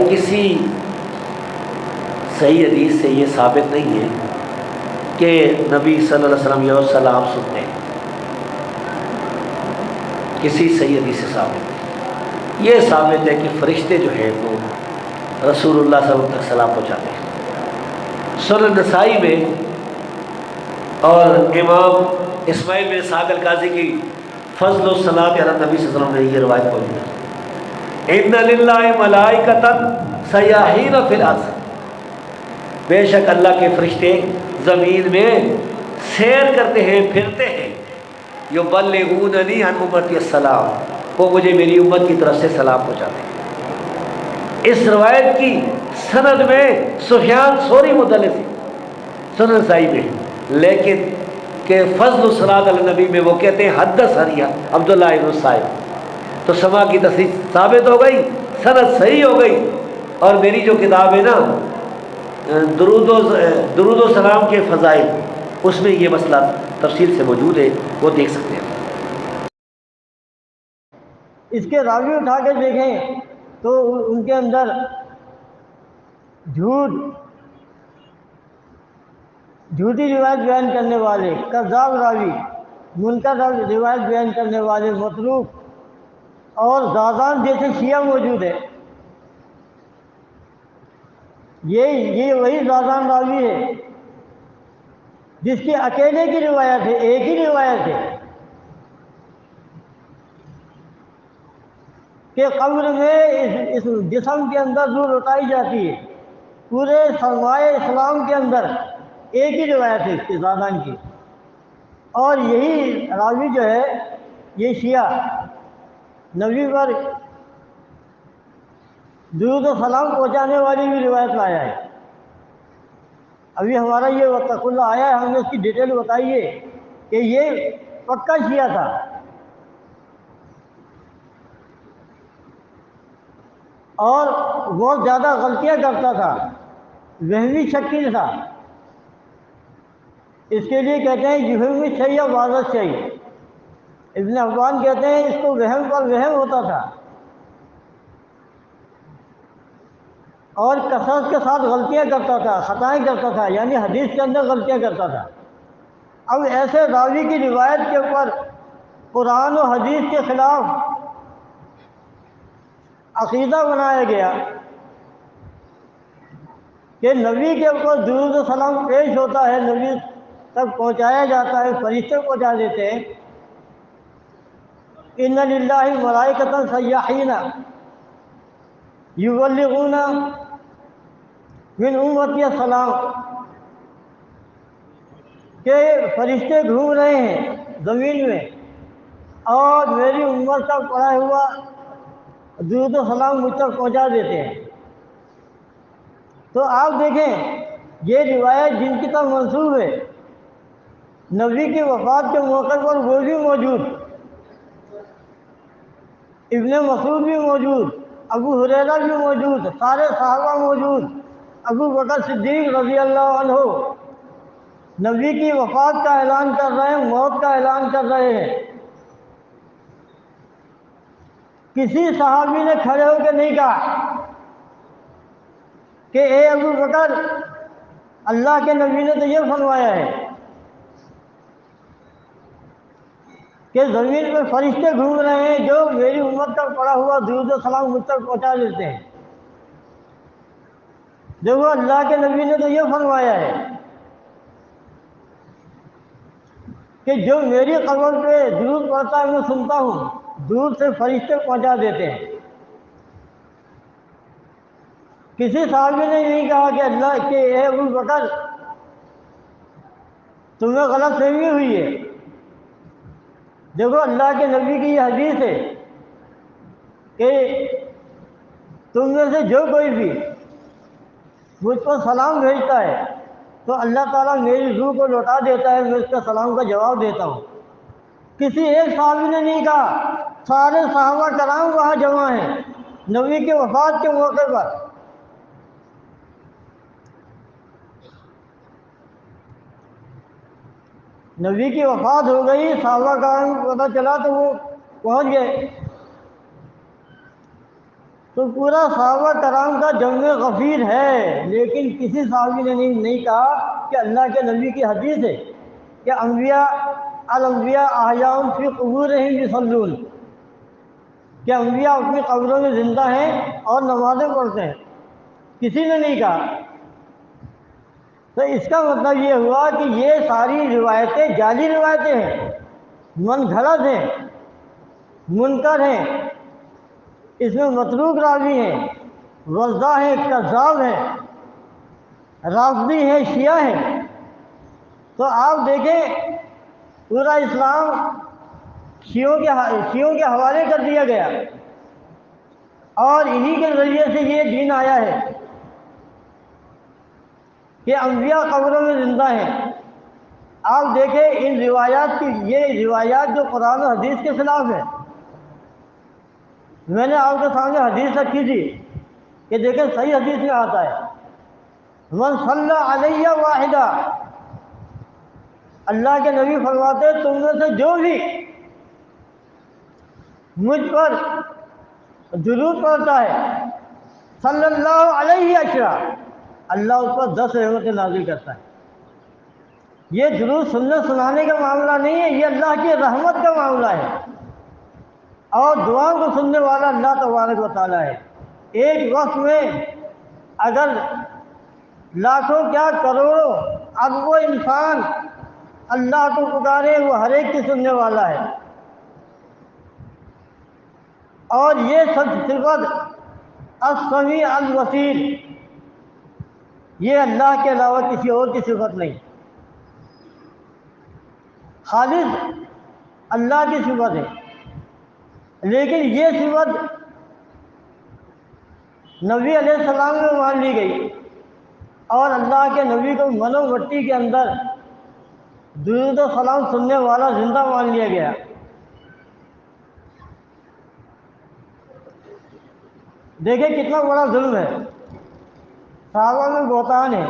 کسی صحیح حدیث سے یہ ثابت نہیں ہے کہ نبی صلی اللہ علیہ وسلم یہ سلام سنتے ہیں، کسی صحیح حدیث سے ثابت نہیں۔ یہ ثابت ہے کہ فرشتے جو ہیں وہ رسول اللہ صلی اللہ علیہ وسلم تک سلام پہنچاتے ہیں۔ سنن نسائی میں اور امام اسماعیل بن اسحاق القاضی کی فضل الصلاۃ علی النبی صلی اللہ علیہ وسلم نے یہ روایت موجود ہے، ان للہ ملائکۃ سیاحین فی الارض، بے شک اللہ کے فرشتے زمین میں سیر کرتے ہیں، پھرتے ہیں، یبلغوننی عن امتی السلام، وہ مجھے میری امت کی طرف سے سلام پہنچاتے ہیں۔ اس روایت کی سند میں سفیان ثوری مدلس ہے سنن نسائی میں، لیکن کہ فضل الصلاۃ علی النبی میں وہ کہتے ہیں حدثنی عبداللہ بن صائب، تو سما کی تصحیح ثابت ہو گئی، سند صحیح ہو گئی، اور میری جو کتاب ہے نا درود و سلام کے فضائل، اس میں یہ مسئلہ تفصیل سے موجود ہے، وہ دیکھ سکتے ہیں۔ اس کے راوی اٹھا کے دیکھیں تو ان کے اندر جھوٹی روایت بیان کرنے والے، کذاب راوی، منکر روایت بیان کرنے والے، متروک اور زادان جیسے شیعہ موجود ہے۔ یہ وہی زادان راوی ہے جس کی اکیلے کی روایت ہے، ایک ہی روایت ہے کہ قبر میں اس جسم کے اندر روح لوٹائی جاتی ہے۔ پورے سرمایہ اسلام کے اندر ایک ہی روایت ہے اس کی زادان کی، اور یہی راوی جو ہے یہ شیعہ نبی پر درود و سلام پہنچانے والی بھی روایت لایا ہے۔ ابھی ہمارا یہ واتقوا اللہ آیا ہے، ہم نے اس کی ڈیٹیل بتائی ہے کہ یہ پکا شیعہ تھا، اور بہت زیادہ غلطیاں کرتا تھا، وہمی شکی تھا، اس کے لیے کہتے ہیں جہمی چاہیے واضح چاہیے۔ ابن حبان کہتے ہیں اس کو وہم پر وہم ہوتا تھا، اور کثرت کے ساتھ غلطیاں کرتا تھا، خطائیں کرتا تھا، یعنی حدیث کے اندر غلطیاں کرتا تھا۔ اب ایسے راوی کی روایت کے اوپر قرآن و حدیث کے خلاف عقیدہ بنایا گیا کہ نبی کے اوپر درود و سلام پیش ہوتا ہے، نبی تک پہنچایا جاتا ہے، فرشتے پہنچا دیتے ہیں۔ ان للہ ملائکۃ سیاحین یبلغون من امتی السلام، کہ فرشتے گھوم رہے ہیں زمین میں اور میری امت کا پڑھا ہوا درود و سلام مجھ تک پہنچا دیتے ہیں۔ تو آپ دیکھیں یہ روایت جن کی طرف منسوب ہے، نبی کی وفات کے موقع پر وہ بھی موجود، ابن مسعود بھی موجود، ابو ہریرہ بھی موجود، سارے صحابہ موجود، ابو بکر صدیق رضی اللہ عنہ نبی کی وفات کا اعلان کر رہے ہیں، موت کا اعلان کر رہے ہیں۔ کسی صحابی نے کھڑے ہو کے نہیں کہا کہ اے ابو بکر، اللہ کے نبی نے تو یہ فرمایا ہے کہ زمین پر فرشتے گھوم رہے ہیں جو میری امت کا پڑا ہوا درود و سلام مجھ تک پہنچا دیتے ہیں۔ دیکھو اللہ کے نبی نے تو یہ فرمایا ہے کہ جو میری قبر پہ درود پڑھتا ہے میں سنتا ہوں، دور سے فرشتے پہنچا دیتے ہیں۔ کسی صحابی نے نہیں کہا کہ اللہ کے اے ابو بکر تمہیں غلط فہمی ہوئی ہے۔ دیکھو اللہ کے نبی کی یہ حدیث ہے کہ تم میں سے جو کوئی بھی مجھ پر سلام بھیجتا ہے تو اللہ تعالیٰ میری روح کو لوٹا دیتا ہے، میں اس کا سلام کا جواب دیتا ہوں۔ کسی ایک صحابی نے نہیں کہا، سارے صحابہ کرام وہاں جمع ہیں نبی کے وفات کے موقع پر۔ نبی کی وفات ہو گئی، صحابہ کرام کو پتہ چلا تو وہ پہنچ گئے۔ تو پورا صحابہ کرام کا جمع غفیر ہے، لیکن کسی صحابی نے نہیں کہا کہ اللہ کے نبی کی حدیث ہے کہ الانبیاء احیاء فی قبورہم یصلون، کہ انبیاء اپنی قبروں میں زندہ ہیں اور نمازیں پڑھتے ہیں، کسی نے نہیں کہا۔ تو اس کا مطلب یہ ہوا کہ یہ ساری روایتیں جعلی روایتیں ہیں، من گھڑت ہیں، منکر ہیں، اس میں متروک راوی ہیں، وضاح ہیں، کذاب ہیں، رافضی ہیں، شیعہ ہیں۔ تو آپ دیکھیں پورا اسلام شیعوں کے حوالے کر دیا گیا، اور انہی کے ذریعے سے یہ دین آیا ہے کہ انبیاء قبروں میں زندہ ہیں۔ آپ دیکھیں ان روایات کی، یہ روایات جو قرآن و حدیث کے خلاف ہے۔ میں نے آپ کے سامنے حدیث رکھی تھی کہ دیکھیں صحیح حدیث میں آتا ہے من صلی علیہ واحدہ، اللہ کے نبی فرماتے تم میں سے جو بھی مجھ پر درود پڑھتا ہے صلی اللہ علیہ اشرا، اللہ اس پر 10 رحمتیں نازل کرتا ہے۔ یہ درود سننے سنانے کا معاملہ نہیں ہے، یہ اللہ کی رحمت کا معاملہ ہے، اور دعا کو سننے والا اللہ تبارک و تعالیٰ ہے۔ ایک وقت میں اگر لاکھوں کیا کروڑوں اربوں انسان اللہ کو پکارے، وہ ہر ایک کی سننے والا ہے۔ اور یہ سب صفت السمیع البصیر، یہ اللہ کے علاوہ کسی اور کی صفت نہیں، خالص اللہ کی صفت ہے۔ لیکن یہ صفت نبی علیہ السلام میں مان لی گئی، اور اللہ کے نبی کو منو مٹی کے اندر درود و سلام سننے والا زندہ مان لیا گیا۔ دیکھیں کتنا بڑا ظلم ہے، صحابہ میں بہتان ہے۔